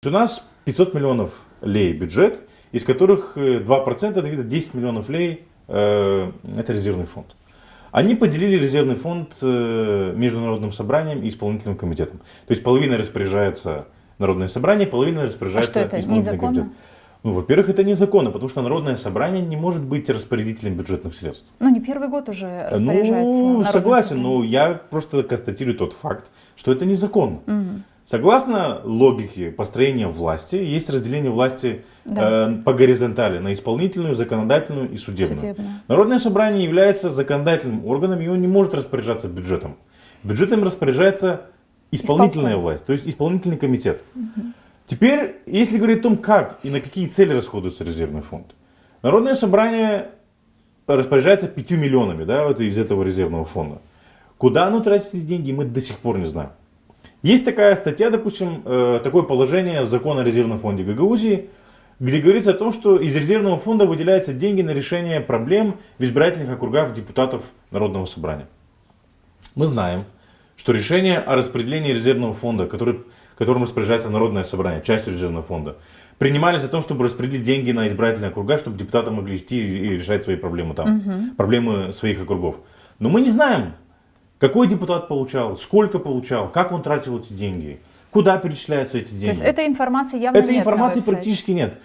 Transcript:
У нас 500 миллионов лей бюджет, из которых 2%, это где-то 10 миллионов лей, это резервный фонд. Они поделили резервный фонд между Народным собранием и исполнительным комитетом. То есть половина распоряжается Народное собрание, половина распоряжается исполнительный комитет. Ну, во-первых, это незаконно, потому что Народное собрание не может быть распорядителем бюджетных средств. Ну, не первый год уже распоряжается. Ну, согласен, но я просто констатирую тот факт, что это незаконно. Угу. Согласно логике построения власти, есть разделение власти по горизонтали на исполнительную, законодательную и судебную. Народное собрание является законодательным органом, и он не может распоряжаться бюджетом. Бюджетом распоряжается исполнительная власть, то есть исполнительный комитет. Угу. Теперь, если говорить о том, как и на какие цели расходуется резервный фонд. Народное собрание распоряжается 5 миллионами из этого резервного фонда. Куда оно тратит эти деньги, мы до сих пор не знаем. Есть такая статья, допустим, такое положение закона о резервном фонде Гагаузии, где говорится о том, что из резервного фонда выделяются деньги на решение проблем в избирательных округах депутатов Народного собрания. Мы знаем, что решение о распределении резервного фонда, которым распоряжается Народное собрание, частью резервного фонда, принимались о том, чтобы распределить деньги на избирательные округа, чтобы депутаты могли идти и решать свои проблемы там, проблемы своих округов. Но мы не знаем, какой депутат получал, сколько получал, как он тратил эти деньги, куда перечисляются эти деньги. То есть этой информации явно нет. Этой информации практически нет.